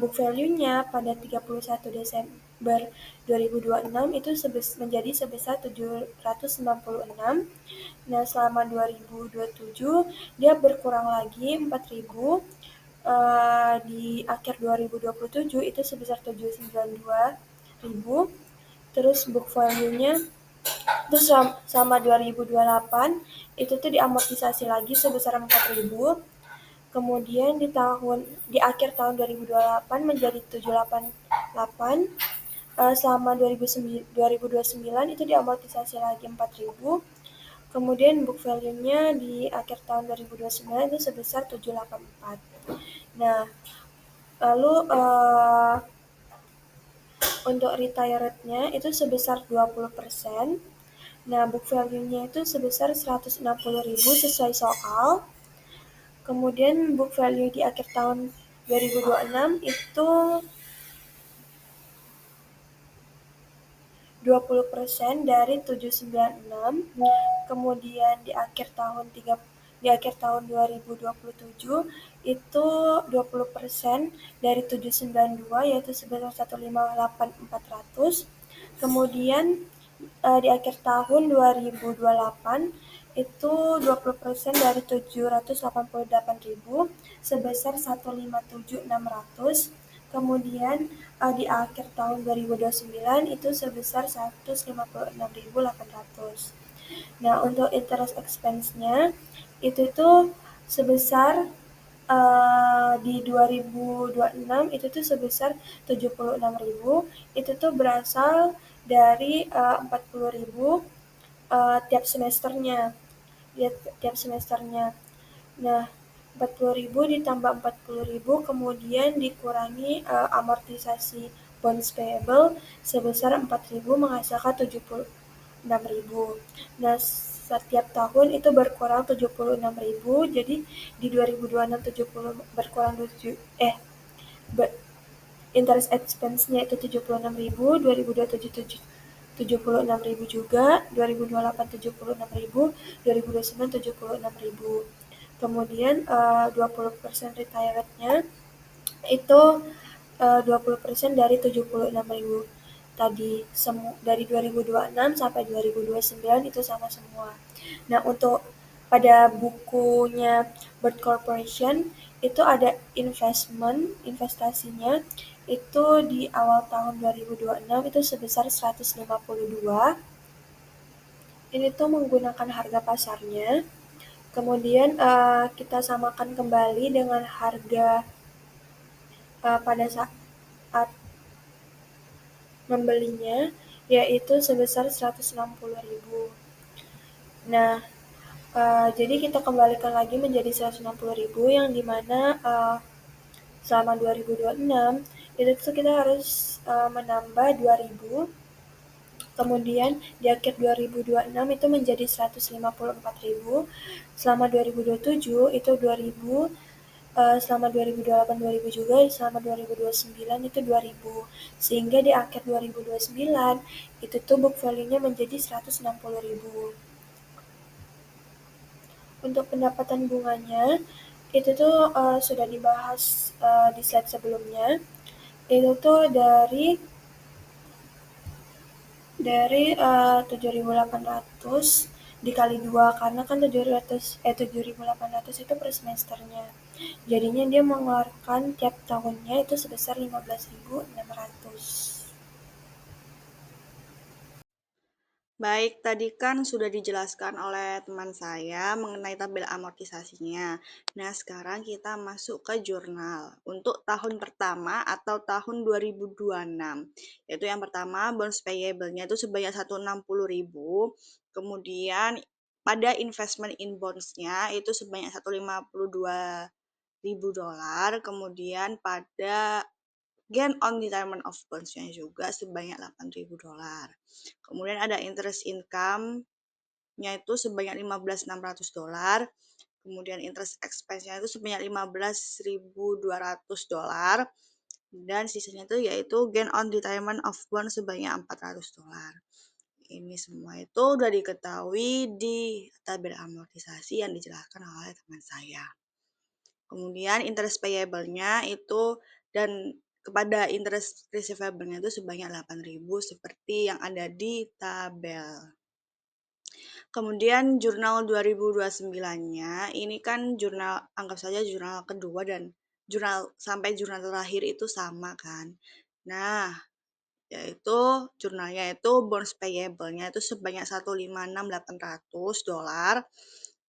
D: book value-nya pada 31 Desember 2026 itu menjadi sebesar 796. Nah, selama 2027 dia berkurang lagi 4.000. Di akhir 2027 itu sebesar 792.000. Terus book value-nya itu selama 2028 itu tuh diamortisasi lagi sebesar 4.000. Kemudian di akhir tahun 2028 menjadi 788. Selama 2029 itu diamortisasi lagi 4.000. Kemudian book value-nya di akhir tahun 2029 itu sebesar 784. Nah, lalu untuk retirednya itu sebesar 20%. Nah, book value-nya itu sebesar 160.000 sesuai soal. Kemudian book value di akhir tahun 2026 itu 20% dari 796. Kemudian di akhir tahun 2027 itu 20% dari 792 yaitu sebesar 158.400. Kemudian di akhir tahun 2028 itu 20% dari 788.000 sebesar 157.600. Kemudian di akhir tahun 2029 itu sebesar 156.800. Nah, untuk interest expense-nya itu tuh sebesar di 2026 itu tuh sebesar 76.000. Itu tuh berasal dari 40.000 tiap semesternya. Ya, tiap semesternya. Nah, 40.000 ditambah 40.000 kemudian dikurangi amortisasi bonds payable sebesar 4.000 menghasilkan 76.000. Nah, setiap tahun itu berkurang 76.000. Jadi di 2026 70 berkurang 7 interest expense-nya itu 76.000, 2027 76.000 juga, 2028 76.000, 2029 76.000. Kemudian 20% retirednya itu 20% dari 76.000 tadi dari 2026 sampai 2029 itu sama semua. Nah, untuk pada bukunya Bird Corporation itu ada investasinya itu di awal tahun 2026 itu sebesar 152. Ini tuh menggunakan harga pasarnya. Kemudian kita samakan kembali dengan harga pada saat membelinya yaitu sebesar 160.000. Nah, jadi kita kembalikan lagi menjadi 160.000 yang dimana selama 2026 itu tuh kita harus menambah 2.000. Kemudian di akhir 2026 itu menjadi 154.000. Selama 2027 itu 2.000. Selama 2028 2.000 juga, selama 2029 itu 2.000. Sehingga di akhir 2029 itu tuh book value-nya menjadi 160.000. Untuk pendapatan bunganya itu tuh sudah dibahas di slide sebelumnya. Itu tuh dari 7.800 dikali 2 karena kan 7.800 itu per semesternya. Jadinya dia mengeluarkan tiap tahunnya itu sebesar 15.600.
A: Baik, tadi kan sudah dijelaskan oleh teman saya mengenai tabel amortisasinya. Nah, sekarang kita masuk ke jurnal untuk tahun pertama atau tahun 2026. Yaitu yang pertama, bonds payable-nya itu sebanyak 160.000. Kemudian pada investment in bonds-nya itu sebanyak 152.000 dolar. Kemudian pada gain on retirement of bonds-nya juga sebanyak 8.000 dolar. Kemudian ada interest income-nya itu sebanyak 15.600 dolar. Kemudian interest expense-nya itu sebanyak 15.200 dolar. Dan sisanya itu yaitu gain on retirement of bonds sebanyak 400 dolar. Ini semua itu sudah diketahui di tabel amortisasi yang dijelaskan oleh teman saya. Kemudian interest payable-nya itu dan kepada interest receivable-nya itu sebanyak 8.000 seperti yang ada di tabel. Kemudian jurnal 2029-nya, ini kan jurnal, anggap saja jurnal kedua dan jurnal sampai jurnal terakhir itu sama kan. Nah, yaitu jurnalnya itu bonds payable-nya itu sebanyak 156.800 dolar.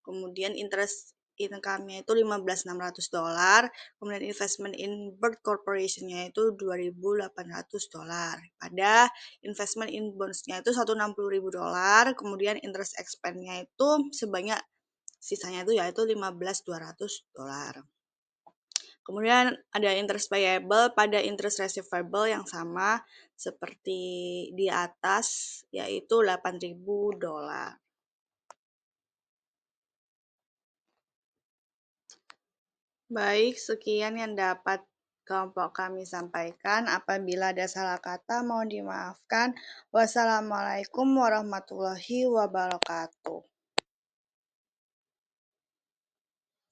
A: Kemudian interest income-nya itu 15.600 dolar. Kemudian investment in Bird Corporation-nya itu 2.800 dolar. Pada investment in bonds-nya itu 160.000 dolar. Kemudian interest expense-nya itu sebanyak sisanya itu yaitu 15.200 dolar. Kemudian ada interest payable pada interest receivable yang sama seperti di atas, yaitu 8.000 dolar. Baik, sekian yang dapat kelompok kami sampaikan. Apabila ada salah kata, mohon dimaafkan. Wassalamualaikum warahmatullahi wabarakatuh.